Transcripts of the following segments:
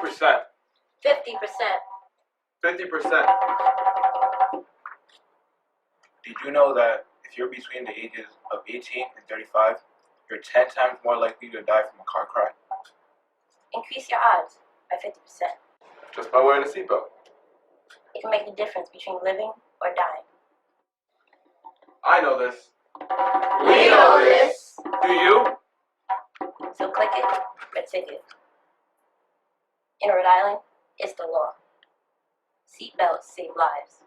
20%. 50%. 50%. Did you know that if you're between the ages of 18 and 35, you're 10 times more likely to die from a car crash? Increase your odds by 50%. Just by wearing a seatbelt. It can make the difference between living or dying. I know this. We know this. Do you? So click it or ticket. In Rhode Island, it's the law. Seatbelts save lives.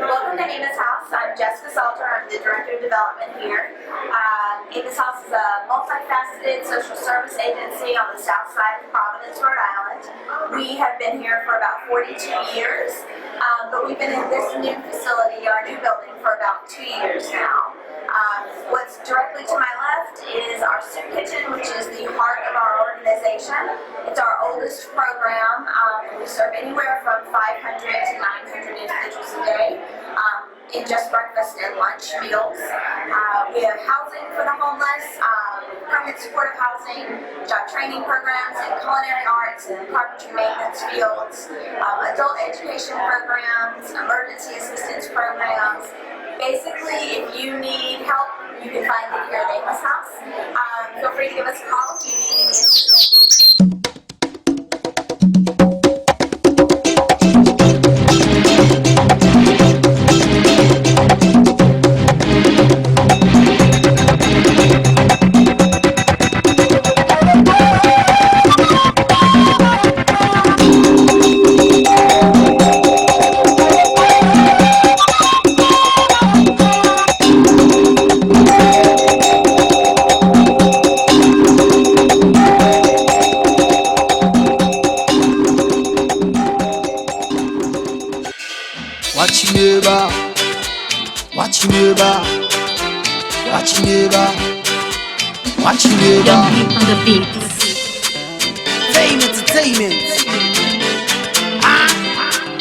Welcome to AMOS House. I'm Jessica Salter. I'm the Director of Development here. AMOS House is a multifaceted social service agency on the south side of Providence, Rhode Island. We have been here for about 42 years, but we've been in this new facility, our new building, for about 2 years now. What's directly to my left is our soup kitchen, which is the heart of our organization. It's our oldest program. We serve anywhere from 500 to 900 individuals a day in just breakfast and lunch meals. We have housing for the homeless, permanent supportive housing, job training programs in culinary arts and carpentry maintenance fields, adult education programs, emergency assistance programs. Basically, if you need help, you can find it here at AMOS House. Feel free to give us a call if you need any assistance. Watch your neighbor, watch your neighbor, watch your neighbor, watch your neighbor. Young Beat on the beats. Fame Entertainment.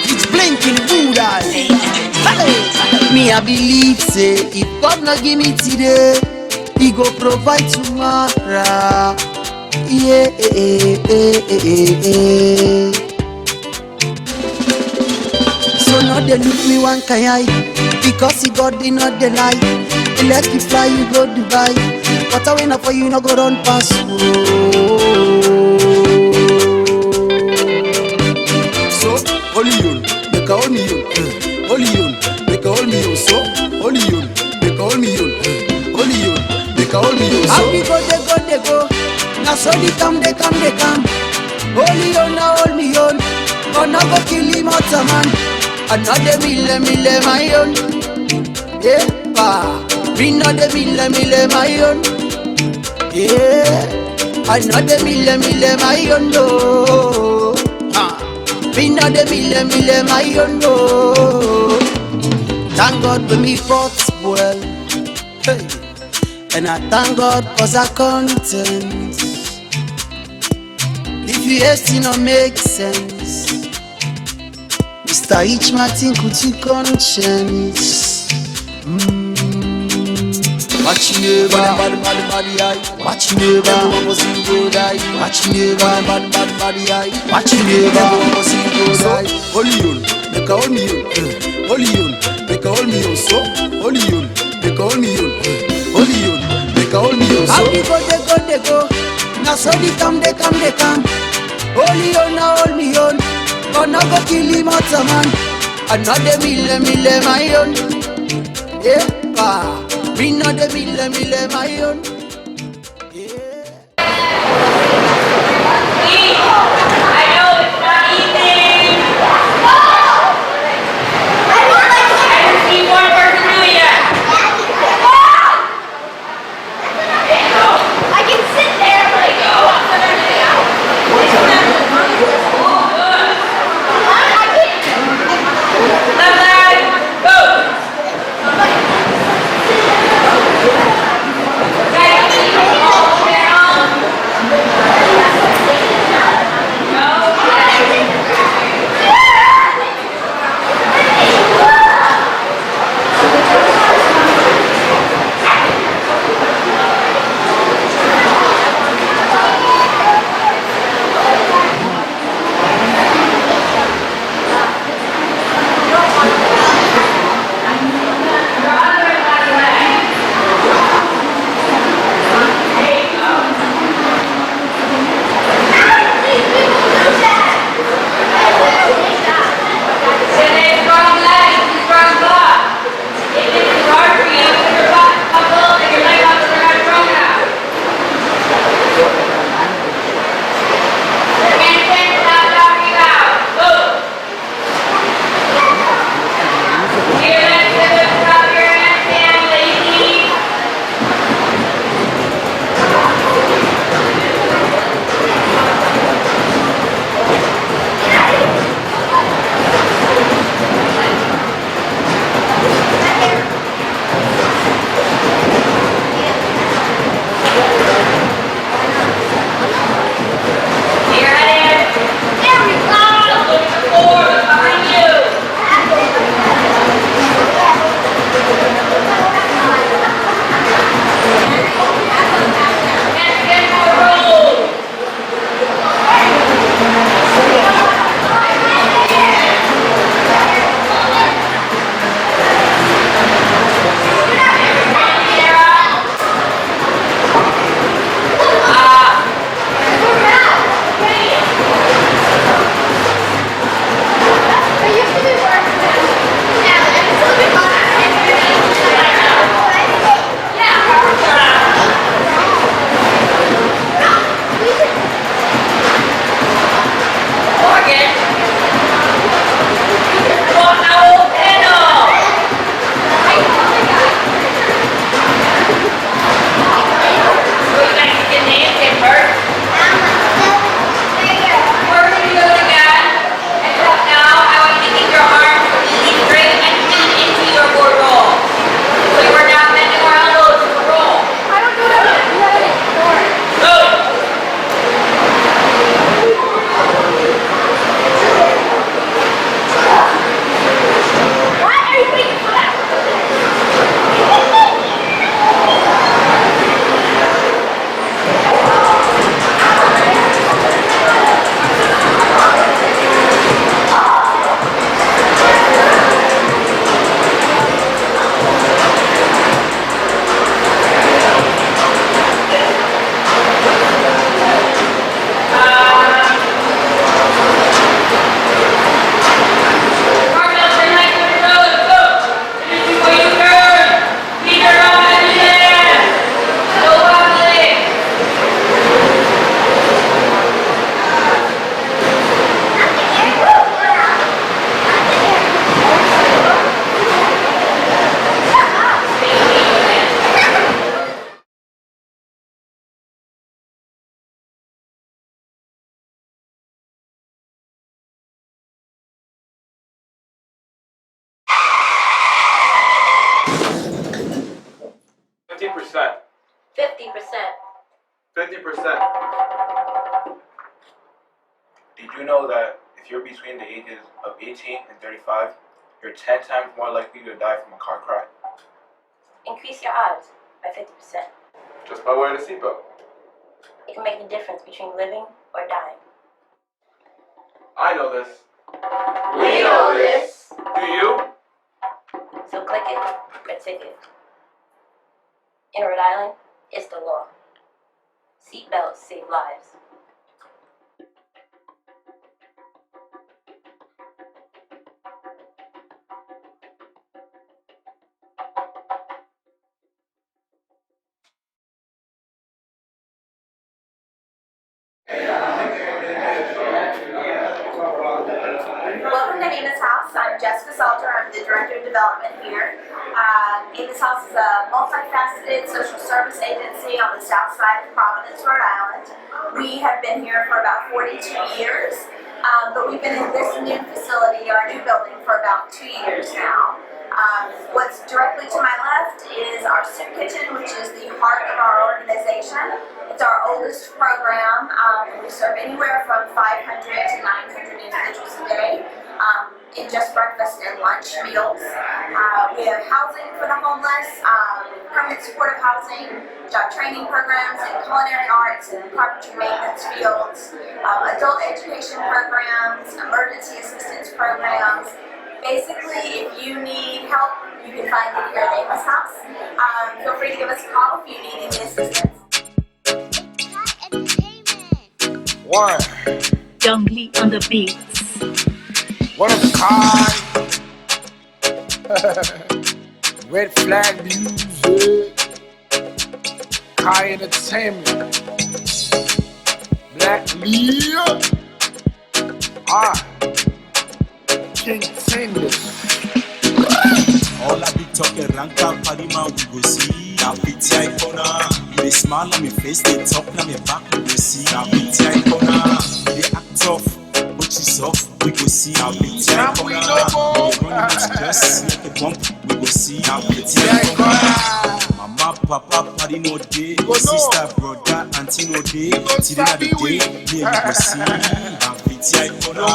It's blinking Rhode Island. Me I believe say if God not give me today, He go provide tomorrow. Yeah. So now they look me one kind because he got the not the lie. He let you fly, you go Dubai. But I win for you, no go run past. So only you, make a only you, only you, make a only you. So only you, make a only you, only you, make a only you. So happy go they go. Now so they come. Only you, now only you. Gonna go kill him out man. Another mille my own. Yeah, we know the mille my own. Yeah, another mille my own. No, we know the mille my own. No, thank God for me pots well. Hey, and I thank God cause I content. If you hate it, no make sense. Mr. Each Martin could you conscience. Watch you never, bad eye. Watch you never, almost you go die. Watch you never, bad eye. Watch you never, almost you go die. Only you, make a only you. Only you, make a only you. So only you, make a only you. Only you, make a only you. So happy go they go. Now so they come. Only you, now only you. Gonna go kill him out man. Another mille my own. Yeah, we know the mille my own. Yeah. I know it's not easy. I haven't seen one person do that. I can sit there like left leg, go. 20%. 50%. 50%. Did you know that if you're between the ages of 18 and 35, you're 10 times more likely to die from a car crash? Increase your odds by 50%. Just by wearing a seatbelt. It can make the difference between living or dying. I know this. We know this. Do you? So click it or take it. In Rhode Island, it's the law. Seatbelts save lives. Welcome to AMOS House. I'm Jessica Salter. I'm the Director of Development here. AMOS House is a multifaceted social service agency on the south side of Providence, Rhode Island. We have been here for about 42 years, but we've been in this new facility, our new building, for about 2 years now. What's directly to my left is our soup kitchen, which is the heart of our organization. It's our oldest program, and we serve anywhere from 500 to 900 individuals a day in just breakfast and lunch meals. We have housing for the homeless, permanent supportive housing, job training programs in culinary arts and carpentry maintenance fields, adult education programs, emergency assistance programs. Basically, if you need help, you can find me here at AMOS House. Feel free to give us a call if you need any assistance. One, Jungly on the beats. one of a kind. Red flag music. Kai Entertainment. Black Leah. King Tingless. All I be talking ranka parima we go see. Now pity icona, they smile on me face, they talk on me back we go see. Now pity icona, they act off, but she's off we go see. Now pity icona, they run with stress like a bump we go see. Now pity icona, mama papa party no day, sister brother auntie no day, till the day we go see. Now pity icona,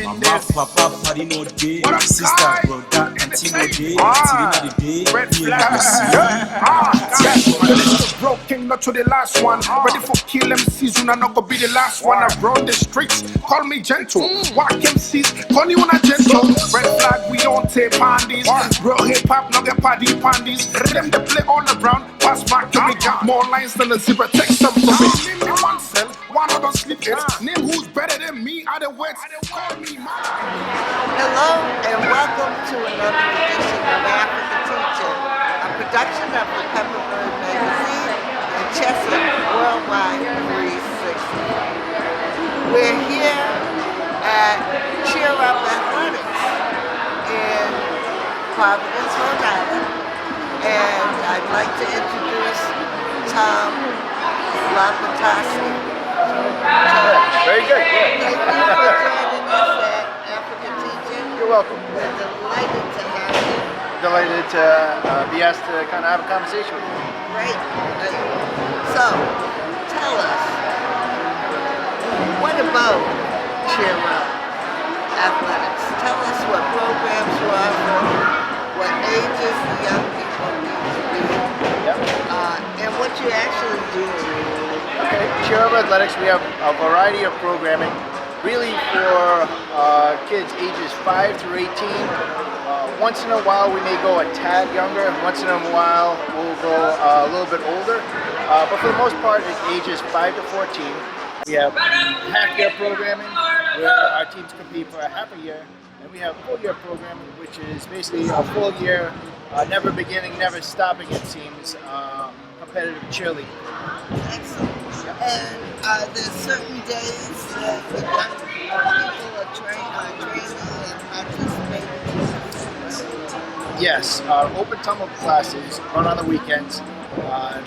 mama papa party no day, sister brother auntie no day, till the day we go see. Broken, not to the last one. Ready for kill MCs, you not go be the last one. I run the streets, call me gentle. Walk MCs, call you on a gentle. Red flag, we don't take pandies. Real hip hop, no get party pandies. Them they play all around. Pass back to me, got more lines than a zebra. Take some from me. Name me one cell, one other sleep it. Name who's better than me, are the wets. Call me man. Hello and welcome to another edition of Africa Teacher, a production of the Pepperbird Magazine and Chesson Worldwide 360. We're here at Cheer Up Athletics in Providence, Rhode Island, and I'd like to introduce Tom Lopatosky. Very good. Thank you for joining us at Africa Teacher. You're welcome. We're delighted to have you. Delighted to be asked to kind of have a conversation with you. Great. So, tell us, what about Cheer Up Athletics? Tell us what programs you offer, what ages the young people need to be, and what you actually do. Okay, Cheer Up Athletics, we have a variety of programming, really for kids ages 5 through 18. Once in a while we may go a tad younger, once in a while we'll go a little bit older, but for the most part it's ages 5 to 14. We have half-year programming where our teams compete for a half a year, and we have full-year programming, which is basically a full year, never beginning, never stopping, it seems, competitive cheerleading. Excellent. And are there certain days that the young people are training and participating? Yes, open tumble classes run on the weekends, on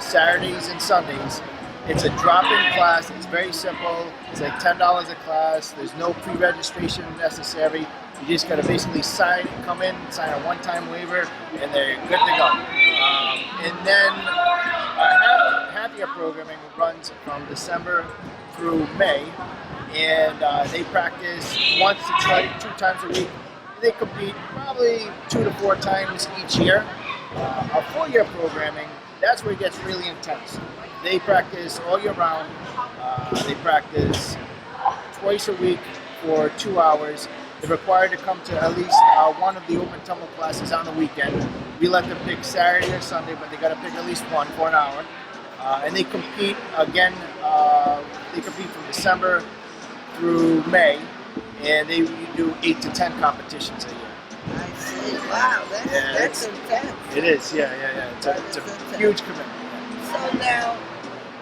Saturdays and Sundays. It's a drop-in class. It's very simple. It's like $10 a class. There's no pre-registration necessary. You just gotta basically come in, sign a one-time waiver, and they're good to go. And then half year programming runs from December through May, and they practice once to two times a week. They compete probably 2 to 4 times each year. Our full year programming, that's where it gets really intense. They practice all year round. They practice twice a week for 2 hours. They're required to come to at least one of the open tumble classes on the weekend. We let them pick Saturday or Sunday, but they got to pick at least one for an hour. And they compete again. They compete from December through May, and they do 8 to 10 competitions a year. I see. Wow, that's intense. It is. Yeah. It's a huge commitment. So now,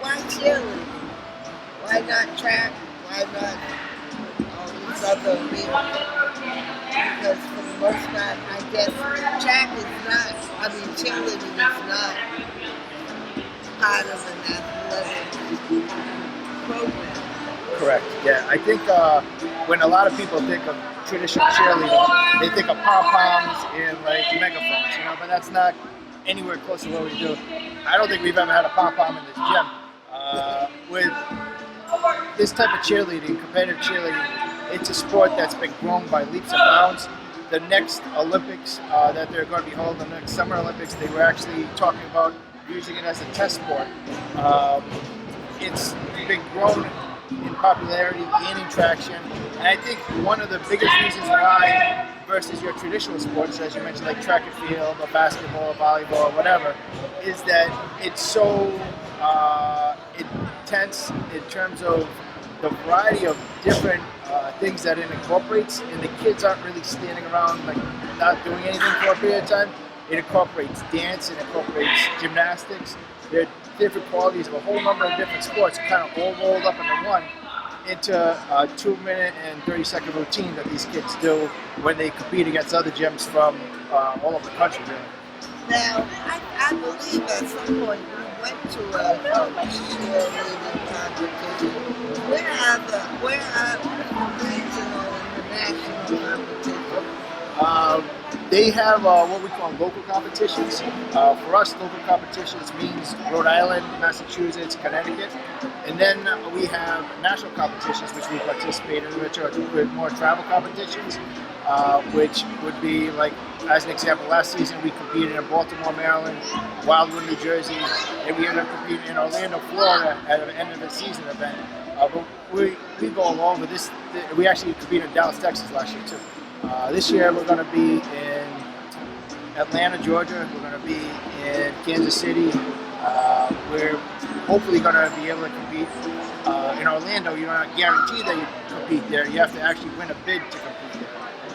why cheerleading? Why not track? Why not all these other events? Because for the most part, I guess track is not, cheerleading is not part of an athletic program. Correct. Yeah, I think when a lot of people think of traditional cheerleading, they think of pom-poms and like megaphones, but that's not anywhere close to what we do. I don't think we've ever had a pom-pom in this gym. With this type of cheerleading, competitive cheerleading, it's a sport that's been grown by leaps and bounds. The next Olympics that they're going to be holding, the next Summer Olympics, they were actually talking about using it as a test sport. It's been grown in popularity, gaining traction, and I think one of the biggest reasons why versus your traditional sports, as you mentioned, like track and field or basketball or volleyball or whatever, is that it's so intense in terms of the variety of different things that it incorporates, and the kids aren't really standing around like not doing anything for a period of time. It incorporates dance, it incorporates gymnastics. There are different qualities of a whole number of different sports kind of all rolled up into one, into a 2-minute and 30-second routine that these kids do when they compete against other gyms from all over the country, really. Now, I believe at some point you went to a cheerleading competition. Where are the regional and the national competitions? They have what we call local competitions. For us, local competitions means Rhode Island, Massachusetts, Connecticut. And then we have national competitions, which we participate in, which are more travel competitions, which would be like, as an example, last season we competed in Baltimore, Maryland, Wildwood, New Jersey, and we ended up competing in Orlando, Florida at an end of the season event. But we go along with this. We actually competed in Dallas, Texas last year too. This year we're going to be in Atlanta, Georgia. We're going to be in Kansas City. We're hopefully going to be able to compete in Orlando. You're not guaranteed that you compete there. You have to actually win a bid to compete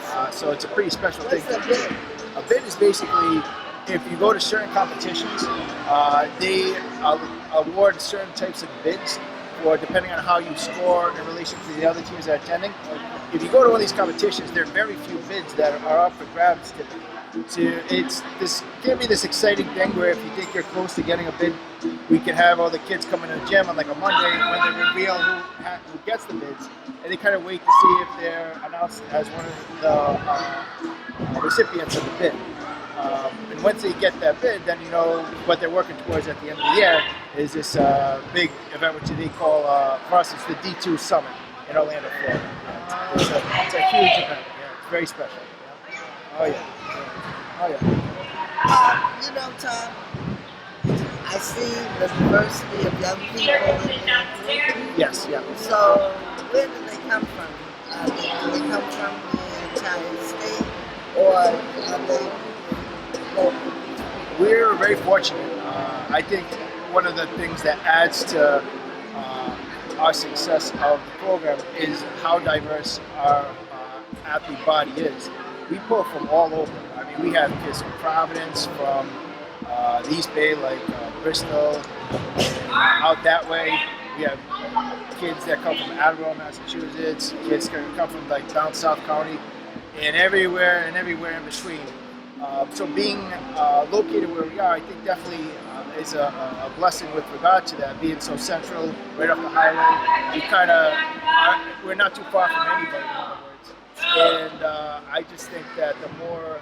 there. So it's a pretty special thing. What's a bid? A bid is basically, if you go to certain competitions, they award certain types of bids, or depending on how you score in relation to the other teams that are attending. If you go to one of these competitions, there are very few bids that are up for grabs typically. So it's this can be this exciting thing where if you think you're close to getting a bid, we can have all the kids come into the gym on like a Monday when they reveal who gets the bids, and they kind of wait to see if they're announced as one of the recipients of the bid. And once they get that bid, then you know what they're working towards at the end of the year is this big event, which they call, for us, it's the D2 Summit in Orlando, Florida. It's a huge event. Yeah, it's very special. Yeah. Oh, yeah. Oh, yeah. Tom, I see the diversity of young people in your group. Yes, yeah. So, where do they come from? Do they come from the entire state, or are they local? We're very fortunate. I think one of the things that adds to our success of the program is how diverse our athlete body is. We pull from all over. I mean, we have kids from Providence, from the East Bay, like Bristol, and out that way. We have kids that come from Attleboro, Massachusetts, kids that come from like down South County, and everywhere in between. So being located where we are, I think definitely is a blessing with regard to that, being so central, right off the highway. We're not too far from anybody, in other words. And I just think that the more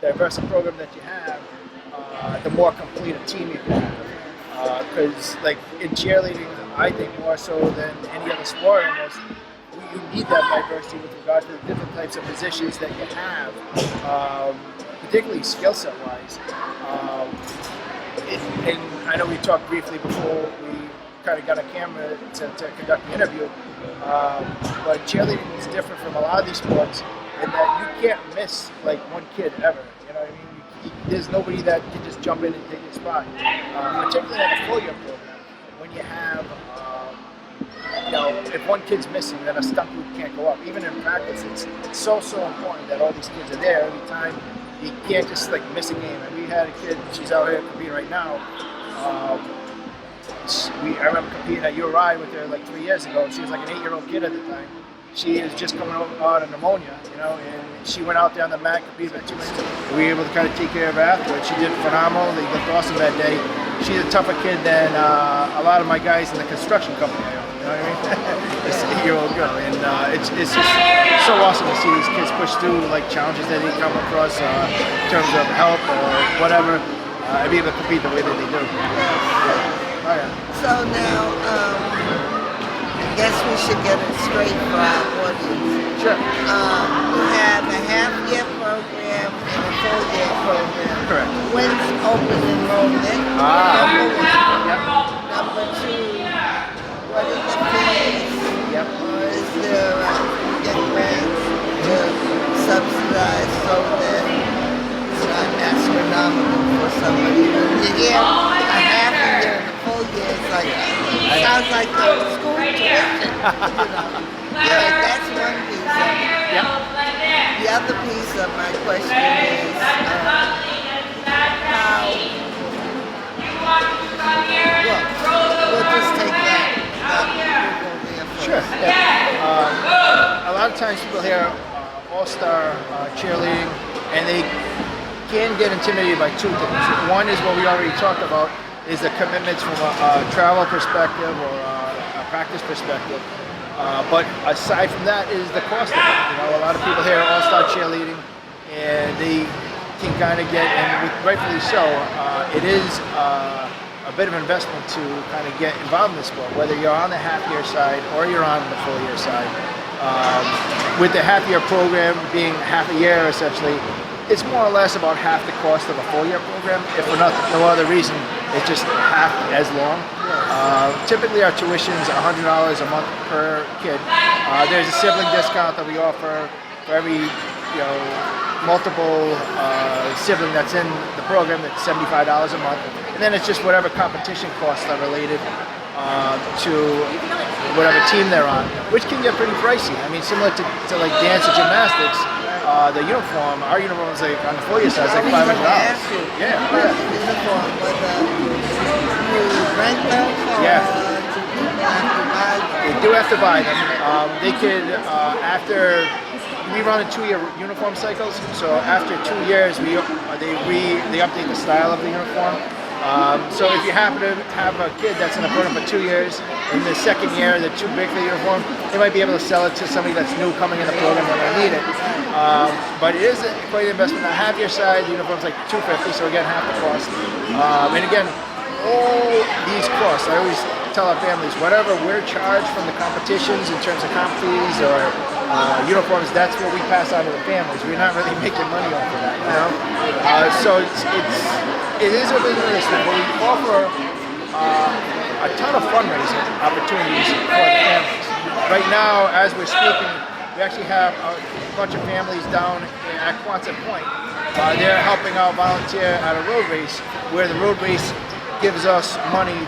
diverse a program that you have, the more complete a team you can have. Because like in cheerleading, I think more so than any other sport almost, you need that diversity with regard to the different types of positions that you have, particularly skill set wise. And I know we talked briefly before we kind of got a camera to conduct the interview, but cheerleading is different from a lot of these sports in that you can't miss like one kid ever. You know what I mean? There's nobody that can just jump in and take your spot, particularly in a full year program when you have. If one kid's missing, then a stunt group can't go up. Even in practice, it's so important that all these kids are there every time. You can't just like miss a game. And we had a kid, she's out here competing right now. I remember competing at URI with her like 3 years ago. She was like an 8-year-old kid at the time. She was just coming out of pneumonia, and she went out there on the mat, competed at 2 minutes. We were able to kind of take care of her afterwards. She did phenomenal. They looked awesome that day. She's a tougher kid than a lot of my guys in the construction company I own. You know what I mean? This 8-year-old girl, and it's just so awesome to see these kids push through like challenges that they come across in terms of health or whatever, and be able to compete the way that they do. Oh, yeah. So now, I guess we should get it straight for our audience. Sure. We have a half-year program and a full-year program. Correct. When's open enrollment? Yep. Number 2, what is the fees? Yep. Or is there get grants to subsidize so that it's not astronomical for somebody? You hear a half a year and a full year, it's like, sounds like the school tuition, Yeah, that's one piece of it. Yep. The other piece of my question is how, we'll just take that. Sure. Yeah. A lot of times people hear all-star cheerleading, and they can get intimidated by 2 things. One is what we already talked about, is the commitments from a travel perspective or a practice perspective. But aside from that is the cost of it. A lot of people hear all-star cheerleading, and they can kind of get, and rightfully so, it is a bit of an investment to kind of get involved in the sport, whether you're on the half-year side or you're on the full-year side. With the half-year program being half a year, essentially, it's more or less about half the cost of a full-year program. If for no other reason, it's just half as long. Typically, our tuition's $100 a month per kid. There's a sibling discount that we offer for every, multiple sibling that's in the program. That's $75 a month. And then it's just whatever competition costs are related to whatever team they're on, which can get pretty pricey. I mean, similar to like dance or gymnastics, the uniform, our uniform is like on the full year side, it's like $500. Yeah. Uniform, but you rent them or Yeah. do people have to buy them? They do have to buy them. They could, after, we run in 2-year uniform cycles, so after 2 years, they update the style of the uniform. So if you happen to have a kid that's in a program for 2 years, in the second year they're too big for the uniform, they might be able to sell it to somebody that's new coming in the program and they need it. But it is quite an investment. On the half-year side, the uniform's like $250, so again, half the cost. And again, all these costs, I always tell our families, whatever we're charged from the competitions in terms of comp fees or uniforms, that's what we pass on to the families. We're not really making money off of that, So it is a business, but we offer a ton of fundraising opportunities for the families. Right now, as we're speaking, we actually have a bunch of families down at Quonset Point. They're helping out volunteer at a road race, where the road race gives us money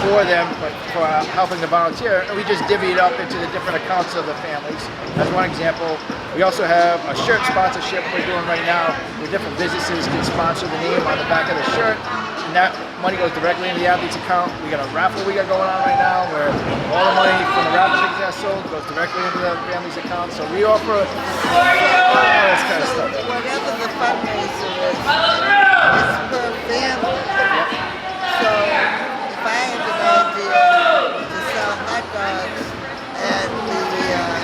for them for helping the volunteer, and we just divvy it up into the different accounts of the families. As one example, we also have a shirt sponsorship we're doing right now where different businesses can sponsor the name on the back of the shirt, and that money goes directly into the athlete's account. We got a raffle we got going on right now where all the money from the raffle tickets that's sold goes directly into the family's account. So we offer all this kind of stuff. Whatever the fundraiser is, it's per family. So if I had an idea to sell hot dogs at the air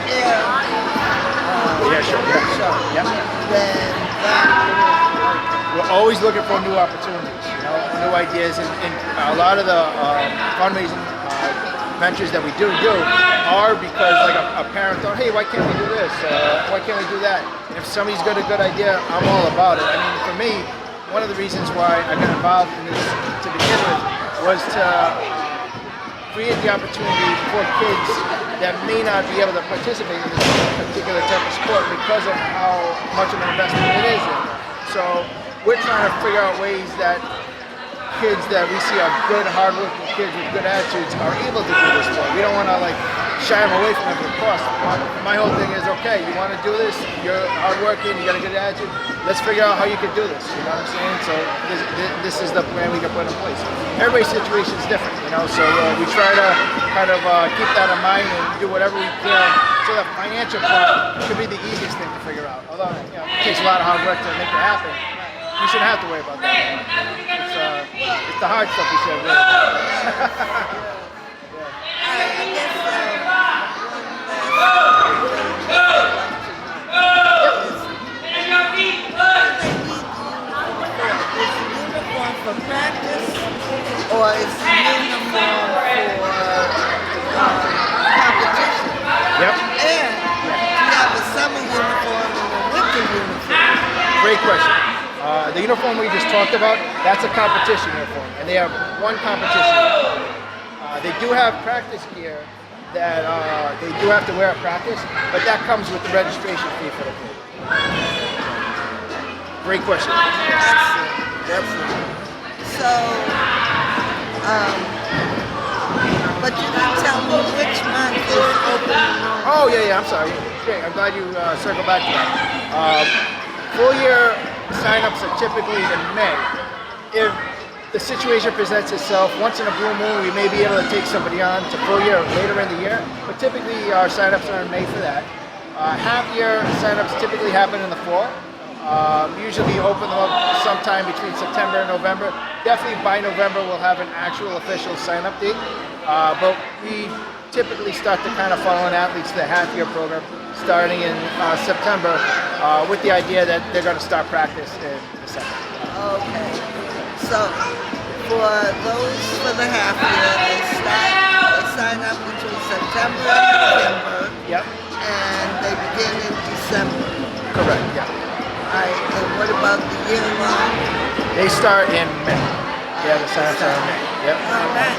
Sure. show, Yep. then that We're always looking for new opportunities, new ideas, and a lot of the fundraising ventures that we do are because like a parent thought, hey, why can't we do this? Why can't we do that? And if somebody's got a good idea, I'm all about it. I mean, for me, one of the reasons why I got involved in this to begin with was to create the opportunity for kids that may not be able to participate in this particular type of sport because of how much of an investment it is in. So we're trying to figure out ways that kids that we see are good, hardworking kids with good attitudes are able to do this sport. We don't want to like shy them away from it at cost. My whole thing is, okay, you want to do this, you're hardworking, you got a good attitude, let's figure out how you can do this, you know what I'm saying? So this is the plan we can put in place. Everybody's situation is different, so we try to kind of keep that in mind and do whatever we can. So the financial part should be the easiest thing to figure out. Although it takes a lot of hard work to make it happen, you shouldn't have to worry about that. It's the hard stuff we should worry about. For practice, or is the uniform for competition? Yep. And do you have a summer uniform and a winter uniform? Great question. The uniform we just talked about, that's a competition uniform, and they have one competition. They do have practice gear that they do have to wear at practice, but that comes with the registration fee for the kid. Great question. Excellent. So, but you didn't tell me which month is open enrollment. Oh, yeah, I'm sorry. Great, I'm glad you circled back to that. Full year signups are typically in May. If the situation presents itself, once in a blue moon, we may be able to take somebody on to full year later in the year, but typically our signups are in May for that. Half year signups typically happen in the fall. Usually we open them up sometime between September and November. Definitely by November we'll have an actual official sign-up date. But we typically start to kind of follow in athletes to the half-year program starting in September with the idea that they're going to start practice in December. Okay. So for those for the half year, they sign up between September and November. Yep. And they begin in December. Correct, yeah. All right, and what about the year long? They start in May. Yeah, the sign-ups are in May. Yep. All right.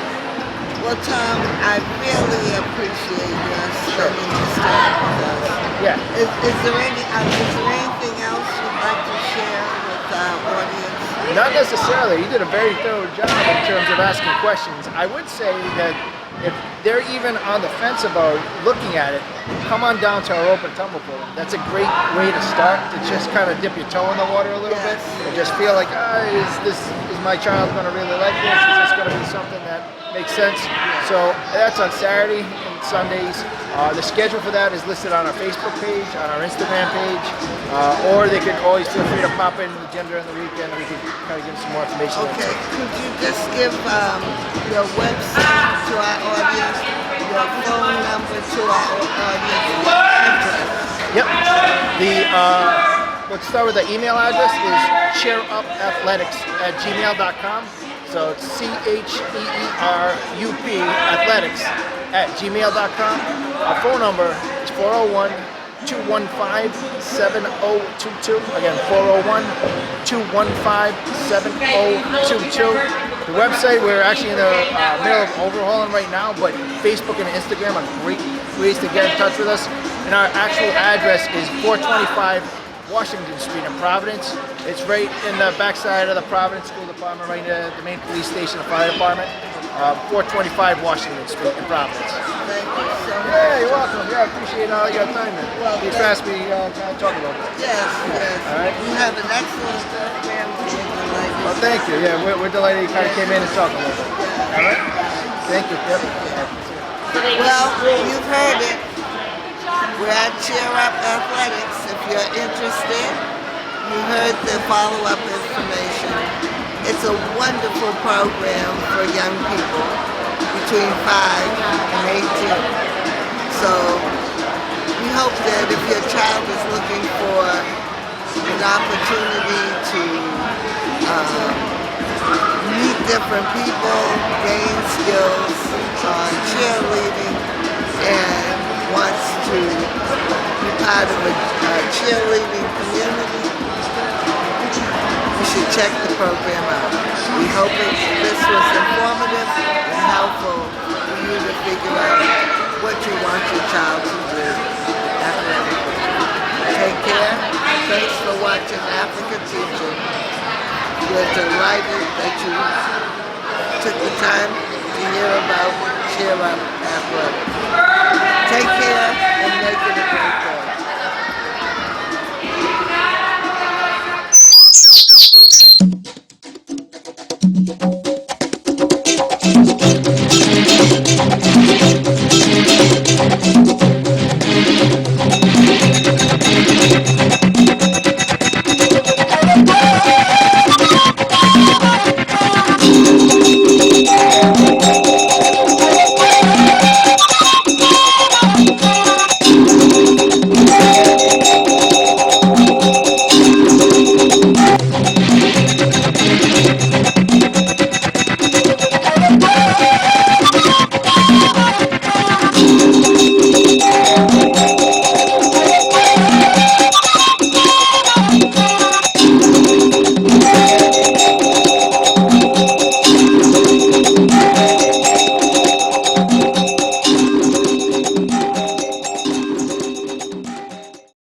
Well, Tom, I really appreciate your spending this time with us. Yeah. Is there anything else you'd like to share with our audience? Not necessarily. You did a very thorough job in terms of asking questions. I would say that if they're even on the fence about looking at it, come on down to our open tumble program. That's a great way to start, to just kind of dip your toe in the water a little bit and just feel like, is my child going to really like this? Is this going to be something that makes sense? So that's on Saturday and Sundays. The schedule for that is listed on our Facebook page, on our Instagram page, or they can always feel free to pop into the gym during the weekend and we can kind of give some more information. Okay, could you just give your website to our audience, your phone number to our audience? Yep. Let's start with the email address is cheerupathletics@gmail.com. So it's CHEERUP athletics@gmail.com. Our phone number is 401-215-7022. Again, 401-215-7022. The website, we're actually in the middle of overhauling right now, but Facebook and Instagram are great ways to get in touch with us. And our actual address is 425 Washington Street in Providence. It's right in the backside of the Providence School Department, right near the main police station, the fire department. 425 Washington Street in Providence. Thank you so much. Yeah, you're welcome. Yeah, I appreciate all your time, man. Well, Thanks for asking me to talk about it. Yes. All right. You have an excellent program. Well, thank you. Yeah, we're delighted you kind of came in and talked a little bit. All right. Thank you. Yep. Well, you've heard it. We're at Cheer Up Athletics. If you're interested, you heard the follow-up information. It's a wonderful program for young people between 5 and 18. So we hope that if your child is looking for an opportunity to meet different people, gain skills on cheerleading, and wants to be part of a cheerleading community, you should check the program out. We hope this was informative and helpful for you to figure out what you want your child to do athletically. Take care. Thanks for watching Africa Teaching. We're delighted that you took the time to hear about Cheer Up Athletics. Take care and make it a great day.